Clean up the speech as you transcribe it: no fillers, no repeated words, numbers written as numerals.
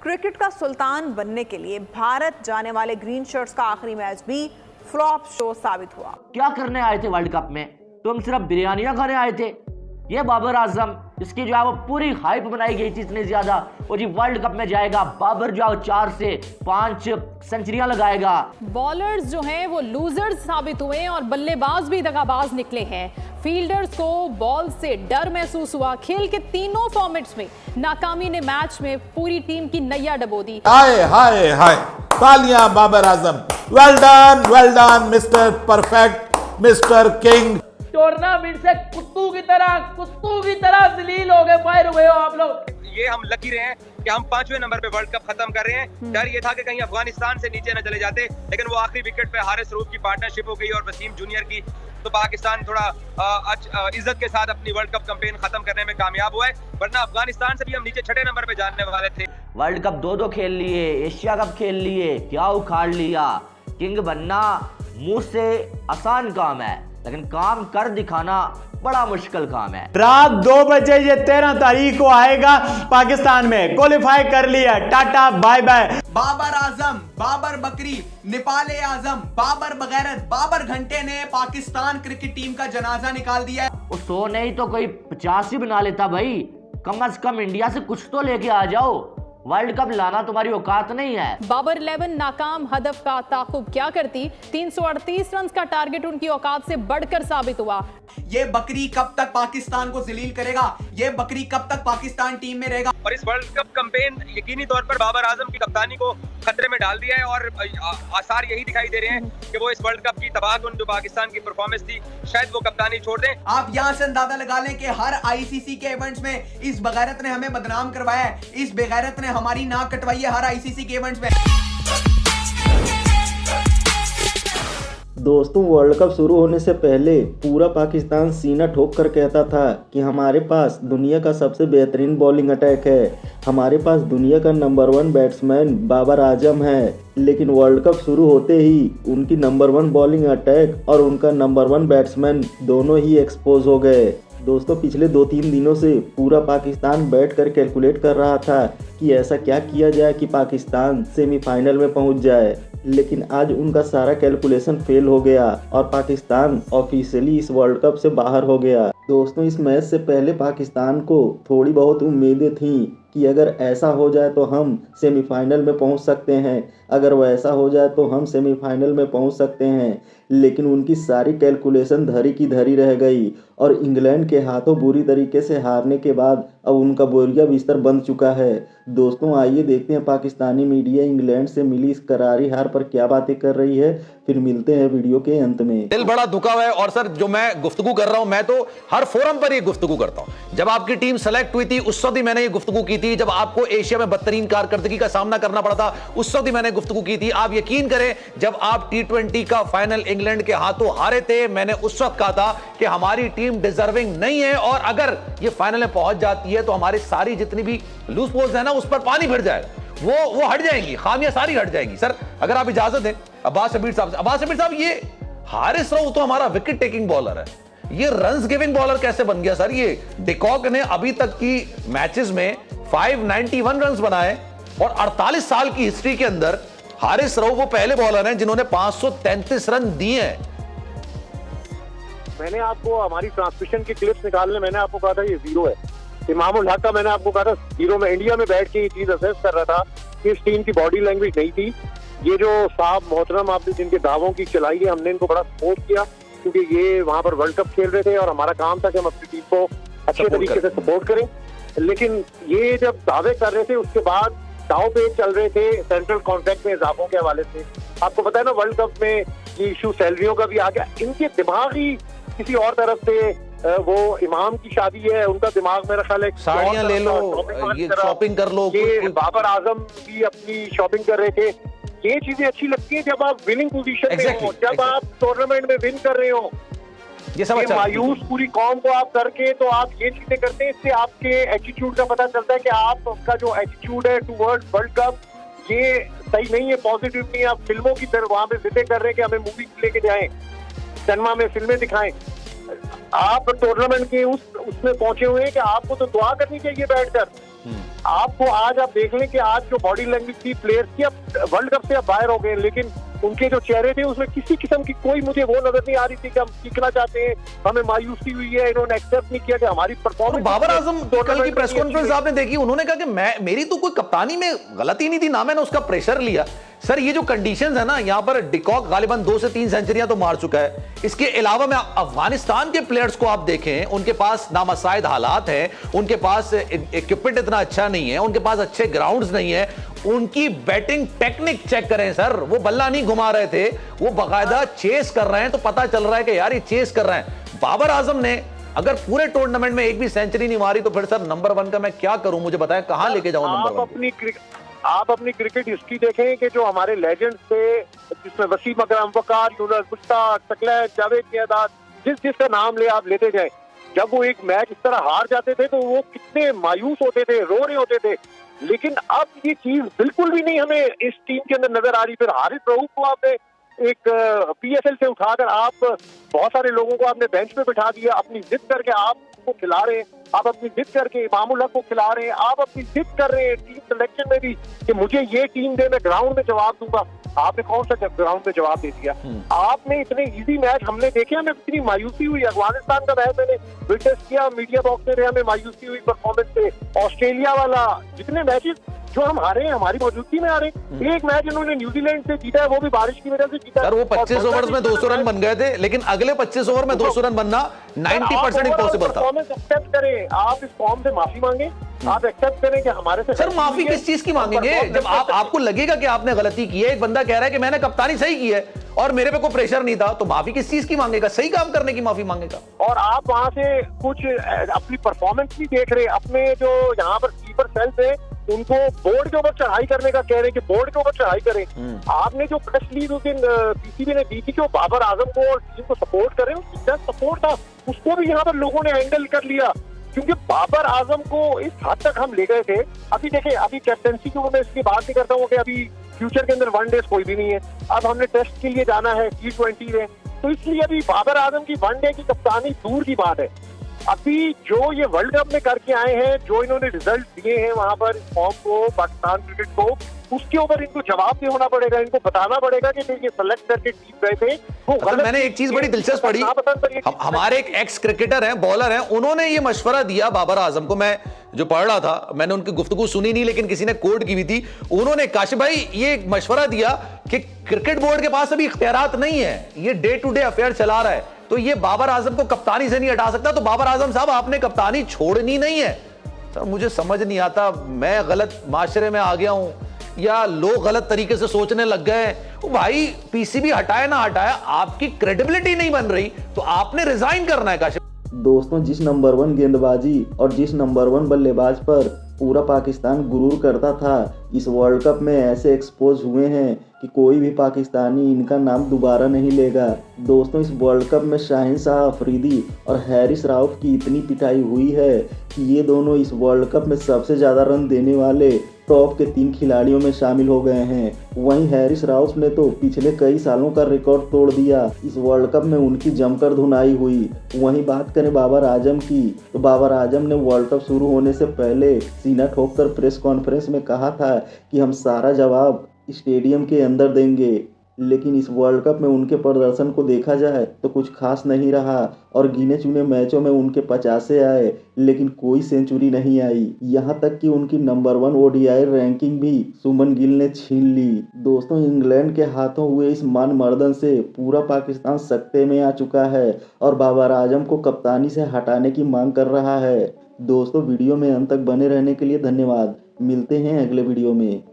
Cricket का सुल्तान बनने के लिए भारत जाने वाले ग्रीन शर्ट्स का आखिरी मैच भी फ्लॉप शो साबित हुआ। क्या करने आए थे वर्ल्ड कप में? तुम सिर्फ बिरयानियां खाने आए थे। ये बाबर आजम, इसकी जो है वो पूरी हाइप बनाई गई थी इतनी ज्यादा, वो जी वर्ल्ड कप में जाएगा, बाबर जो 4 से 5 सेंचुरियां लगाएगा। बॉलर्स जो हैं वो लूजर्स साबित हुए और बल्लेबाज भी दगाबाज निकले हैं। फील्डर्स को बॉल से डर महसूस हुआ। खेल के तीनों फॉर्मेट्स में नाकामी ने मैच में पूरी टीम की नैया डबो दी। हाय हाय हाय, तालियां Babar Azam, well done mister perfect, mister king. Tournament से कुत्तू की तरह जलील हो गए, फायर हुए हो आप लोग। ये हम लकी रहे हैं कि हम 5वें नंबर पे वर्ल्ड कप खत्म कर रहे हैं। डर ये था कि कहीं अफगानिस्तान से नीचे न चले जाते, लेकिन वो आखिरी विकेट पे हारिस रूफ की पार्टनरशिप हो गई और वसीम जूनियर की, तो पाकिस्तान थोड़ा इज्जत के साथ अपनी वर्ल्ड कप कैंपेन खत्म करने में कामयाब हुआ है। वरना अफगानिस्तान से भी हम नीचे 6ठे नंबर पे जाने वाले थे। वर्ल्ड कप 2 खेल लिए, एशिया कप खेल लिए, क्या उखाड़ लिया। किंग बनना मुंह से आसान काम है, लेकिन काम कर दिखाना बड़ा मुश्किल काम है। रात 2 बजे ये 13 तारीख को आएगा पाकिस्तान में। क्वालिफाई कर लिया, tata bye bye. Babar Azam, Babar बकरी, नेपाल आजम, बाबर बगैरत, बाबर घंटे ने पाकिस्तान क्रिकेट टीम का जनाजा निकाल दिया है। वो 100 नहीं तो कोई 50 ही बना लेता भाई। कम से कम इंडिया से कुछ तो लेके आ जाओ। वर्ल्ड कप लाना तुम्हारी औकात नहीं है। बाबर 11 नाकाम हदफ का ताकुब क्या करती। 338 रन का टारगेट उनकी औकात से बढ़कर साबित हुआ। ये बकरी कब तक पाकिस्तान को जलील करेगा? ये बकरी कब तक पाकिस्तान टीम में रहेगा? और इस वर्ल्ड कप कैंपेन यकीनी तौर पर बाबर आजम की कप्तानी को खतरे में डाल दिया है और आसार यही दिखाई दे रहे हैं कि वो इस वर्ल्ड कप की तबाहकुन जो पाकिस्तान की परफॉर्मेंस थी, शायद वो कप्तानी छोड़ दें। आप यहाँ से अंदाजा लगा लें कि हर आईसीसी के इवेंट्स में इस बगैरत ने हमें बदनाम करवाया है, इस बेगैरत ने हमारी नाक कटवाई है हर आईसीसी के इवेंट्स में। दोस्तों, वर्ल्ड कप शुरू होने से पहले पूरा पाकिस्तान सीना ठोक कर कहता था कि हमारे पास दुनिया का सबसे बेहतरीन बॉलिंग अटैक है, हमारे पास दुनिया का नंबर 1 बैट्समैन बाबर आजम है। लेकिन वर्ल्ड कप शुरू होते ही उनकी नंबर 1 बॉलिंग अटैक और उनका नंबर 1 बैट्समैन दोनों ही एक्सपोज हो गए। दोस्तों, पिछले 2-3 दिनों से पूरा पाकिस्तान बैठकर कैलकुलेट कर रहा था कि ऐसा क्या किया जाए कि पाकिस्तान सेमीफाइनल में पहुंच जाए, लेकिन आज उनका सारा कैलकुलेशन फेल हो गया और पाकिस्तान ऑफिशियली इस वर्ल्ड कप से बाहर हो गया। दोस्तों, इस मैच से पहले पाकिस्तान को थोड़ी बहुत उम्मीदें थीं कि अगर ऐसा हो जाए तो हम सेमीफाइनल में पहुंच सकते हैं, अगर वैसा हो जाए तो हम सेमीफाइनल में पहुंच सकते हैं। लेकिन उनकी सारी कैलकुलेशन धरी की धरी रह गई और इंग्लैंड के हाथों बुरी तरीके से हारने के बाद अब उनका बोरिया बिस्तर बन चुका है। दोस्तों, आइए देखते हैं पाकिस्तानी मीडिया इंग्लैंड से मिली इस करारी हार पर क्या बातें कर रही है, फिर मिलते हैं वीडियो के अंत में। दिल बड़ा दुखा हुआ है और सर जो मैं गुफ्तगू कर रहा हूं, मैं तो हर फोरम पर ये गुफ्तगू करता हूं। जब आपकी टीम सेलेक्ट हुई थी उस वक्त ही मैंने ये गुफ्तगू की थी। जब आपको एशिया में बदतरीन कारकर्दगी का सामना करना पड़ा था उस वक्त ही मैंने गुफ्तगू की थी। आप यकीन करें, जब आप T20 का फाइनल इंग्लैंड के हाथों हारे थे, मैंने उस वक्त कहा था कि हमारी टीम डिजर्विंग नहीं है और अगर ये फाइनल में पहुंच जाती है तो हमारी सारी जितनी भी लूज पोल्स है ना उस पर पानी फिर जाएगा, वो हट जाएंगी, खामियां सारी हट जाएंगी। सर अगर आप इजाजत दें, अब्बास शबीर साहब, ये हारिस रऊफ तो हमारा विकेट टेकिंग बॉलर है, ये रन्स गिविंग बॉलर कैसे बन गया सर? ये डिकॉक ने अभी तक की मैचेस में 591 रन्स बनाए और 48 साल की हिस्ट्री के अंदर हारिस रऊफ वो पहले बॉलर हैं जिन्होंने 533 रन दिए हैं। मैंने आपको हमारी ट्रांसमिशन की क्लिप्स निकालने, मैंने आपको कहा था ये 0 है। इमामुल हक का मैंने आपको कहा था 0 में। इंडिया में बैठ के ये चीज असेस कर रहा था कि इस टीम की बॉडी लैंग्वेज नहीं थी। ये जो साहब मोहतरम आपने जिनके दावों की चलाई है, हमने इनको बड़ा सपोर्ट किया क्योंकि ये वहां पर वर्ल्ड कप खेल रहे थे और हमारा काम था कि हम अपनी टीम को अच्छे तरीके से सपोर्ट करें। लेकिन ये जब दावे कर रहे थे उसके बाद दाव पे चल रहे थे सेंट्रल कॉन्ट्रैक्ट में इजाफों के हवाले से। आपको पता है ना, वर्ल्ड कप में ये इशू सैलरियों का भी आ गया। इनके दिमाग ही किसी और तरफ से, वो इमाम की शादी है, उनका दिमाग मेरा ख्याल है साड़ियां ले लो, ये शॉपिंग कर लो। ये बाबर आजम भी अपनी शॉपिंग कर रहे थे। ये चीजें अच्छी लगती है जब आप विनिंग पोजीशन में हो, जब आप टूर्नामेंट में विन कर रहे हो। ये सब अच्छा, मायूस पूरी कौम को आप करके तो आप ये चीजें करते हैं, इससे आपके एटीट्यूड का पता चलता है कि आपका जो एटीट्यूड है टुवर्ड्स वर्ल्ड कप ये सही नहीं है, पॉजिटिव नहीं है। आप फिल्मों की तरह वहां पे जिद्दें कर रहे हैं कि हमें मूवी लेके जाएं, सिनेमा में फिल्में दिखाएं। आप टूर्नामेंट के उसमें पहुंचे हुए हैं कि आपको तो दुआ करनी चाहिए बैठकर आपको आज आप देख लें कि आज जो बॉडी लैंग्वेज थी प्लेयर्स की, अब वर्ल्ड कप से अब बाहर हो गए, लेकिन उनके जो चेहरे थे उसमें किसी किस्म की कोई मुझे वो नजर नहीं आ रही थी कि हम सीखना चाहते हैं, हमें मायूसी हुई है, इन्होंने एक्सेप्ट नहीं किया कि हमारी परफॉर्मेंस। बाबर आजम कल की प्रेस कॉन्फ्रेंस आपने देखी, उन्होंने कहा कि मेरी तो कोई कप्तानी में गलती नहीं थी, ना मैंने उसका प्रेशर लिया। सर ये जो कंडीशंस है ना, यहाँ पर डिकॉक गालिबन 2 से 3 सेंचुरियां तो मार चुका है। इसके अलावा में अफगानिस्तान के प्लेयर्स को आप देखें, उनके पास नामसाइद हालात हैं, उनके पास इक्विपमेंट इतना अच्छा नहीं है, उनके पास अच्छे ग्राउंड्स नहीं है, उनकी बैटिंग टेक्निक चेक करें सर, वो बल्ला नहीं घुमा रहे थे, वो बाकायदा चेस कर रहे हैं, तो पता चल रहा है कि यार ये चेस कर रहे हैं। बाबर आजम ने अगर पूरे टूर्नामेंट में एक भी सेंचुरी नहीं मारी तो फिर सर नंबर 1 का मैं क्या करूं, मुझे बताएं कहां लेके जाऊं नंबर 1? आप अपनी क्रिकेट हिस्ट्री देखें कि जो हमारे लेजेंड्स थे, जिसमें वसीम अकरम, वकार, यूनुस, मुश्ताक, सकलैन, जावेद मियांदाद, जिसका नाम ले आप लेते जाएं, जब वो एक मैच इस तरह हार जाते थे तो वो कितने मायूस होते थे, रो रहे होते थे। लेकिन अब ये चीज बिल्कुल भी नहीं हमें इस टीम के अंदर नजर आ रही। फिर हारिस रऊफ को आपने एक पीएसएल से उठाकर आप बहुत सारे लोगों को आपने बेंच पे बिठा दिया, अपनी जिद करके आप को खिला रहे हैं, आप अपनी जिद करके इमामुल हक को खिला रहे हैं, आप अपनी जिद कर रहे हैं टीम सिलेक्शन में भी कि मुझे ये टीम दे, मैं ग्राउंड में जवाब दूंगा। आपने कौन सा ग्राउंड में जवाब दे दिया? आपने इतने इजी मैच हमने देखे, हमें इतनी मायूसी हुई। अफगानिस्तान का मैच मैंने विटनेस किया, मीडिया बॉक्स में हमें मायूसी हुई परफॉर्मेंस से। ऑस्ट्रेलिया वाला, जितने मैचेस जो हम हारे हैं हमारी मौजूदगी में हारे। एक मैच इन्होंने न्यूजीलैंड से जीता है, वो भी बारिश की वजह से जीता। सर वो 25 ओवर्स में 200 रन बन गए थे, लेकिन अगले 25 ओवर में 200 रन बनना 90% इम्पॉसिबल था। एक्सेप्ट करें, आप इस फॉर्म से माफी मांगे, आप एक्सेप्ट करें कि हमारे से। सर माफी किस चीज की मांगेंगे जब आपको लगेगा कि आपने गलती की है? एक बंदा कह रहा है कि मैंने कप्तानी सही की है और मेरे पे कोई प्रेशर नहीं था, तो माफी किस चीज की मांगेगा? सही काम करने की माफी मांगेगा। और आप वहां से कुछ अपनी परफॉर्मेंस नहीं देख रहे, अपने जो यहाँ पर स्लीपर सेल्स है उनको बोर्ड के ऊपर चढ़ाई करने का कह रहे हैं कि बोर्ड के ऊपर चढ़ाई करें। आपने जो प्रेस रिलीज उस दिन पीसीबी ने दी थी कि वो बाबर आजम को और टीम को सपोर्ट करें, उसका सपोर्ट था, उसको भी यहाँ पर लोगों ने हैंडल कर लिया, क्योंकि बाबर आजम को इस हद तक हम ले गए थे। अभी देखें, अभी कैप्टनसी की मैं इसकी बात नहीं करता हूँ कि अभी फ्यूचर के अंदर वनडेज कोई भी नहीं है, अब हमने टेस्ट के लिए जाना है, T20 में, तो इसलिए अभी बाबर आजम की वनडे की कप्तानी दूर की बात है। अभी जो ये वर्ल्ड कप में करके आए हैं, जो इन्होंने रिजल्ट दिए हैं वहां पर फॉर्म को, पाकिस्तान क्रिकेट को, उसके ऊपर इनको जवाब भी होना पड़ेगा, इनको बताना पड़ेगा कि ये सेलेक्ट करके टीम गए थे वो गलत। मैंने एक चीज बड़ी दिलचस्प पढ़ी, हमारे एक एक्स क्रिकेटर हैं, बॉलर हैं, उन्होंने ये मशवरा दिया बाबर आजम को, मैं जो पढ़ रहा था, मैंने उनकी गुफ्तगू सुनी नहीं लेकिन किसी ने कोट की हुई थी, उन्होंने काशिफ भाई ये मशवरा दिया कि क्रिकेट बोर्ड के पास अभी इख्तियारात नहीं है, ये डे टू डे अफेयर चला रहा है, तो ये बाबर आजम को कप्तानी से नहीं हटा सकता। तो बाबर आजम साहब आपने कप्तानी छोड़नी नहीं है। सर मुझे समझ नहीं आता, मैं गलत माशरे में आ गया हूं या लोग गलत तरीके से सोचने लग गए। भाई पीसीबी हटाए ना हटाए, आपकी क्रेडिबिलिटी नहीं बन रही तो आपने रिजाइन करना है काशिफ। दोस्तों, जिस नंबर 1 गेंदबाजी और जिस नंबर 1 बल्लेबाज पर पूरा पाकिस्तान गुरूर करता था, इस वर्ल्ड कप में ऐसे एक्सपोज हुए हैं कि कोई भी पाकिस्तानी इनका नाम दोबारा नहीं लेगा। दोस्तों, इस वर्ल्ड कप में शाहीन शाह अफरीदी और हैरिस राउफ की इतनी पिटाई हुई है कि ये दोनों इस वर्ल्ड कप में सबसे ज़्यादा रन देने वाले टॉप के 3 खिलाड़ियों में शामिल हो गए हैं। वहीं हैरिस राउफ ने तो पिछले कई सालों का रिकॉर्ड तोड़ दिया, इस वर्ल्ड कप में उनकी जमकर धुनाई हुई। वहीं बात करें बाबर आजम की, तो बाबर आजम ने वर्ल्ड कप शुरू होने से पहले सीना ठोककर प्रेस कॉन्फ्रेंस में कहा था कि हम सारा जवाब स्टेडियम के अंदर देंगे, लेकिन इस वर्ल्ड कप में उनके प्रदर्शन को देखा जाए तो कुछ खास नहीं रहा और गिने चुने मैचों में उनके 50 आए लेकिन कोई सेंचुरी नहीं आई। यहाँ तक कि उनकी नंबर 1 ओडीआई रैंकिंग भी सुमन गिल ने छीन ली। दोस्तों, इंग्लैंड के हाथों हुए इस मान मर्दन से पूरा पाकिस्तान सकते में आ चुका है और बाबर आजम को कप्तानी से हटाने की मांग कर रहा है। दोस्तों, वीडियो में अंत तक बने रहने के लिए धन्यवाद। मिलते हैं अगले वीडियो में।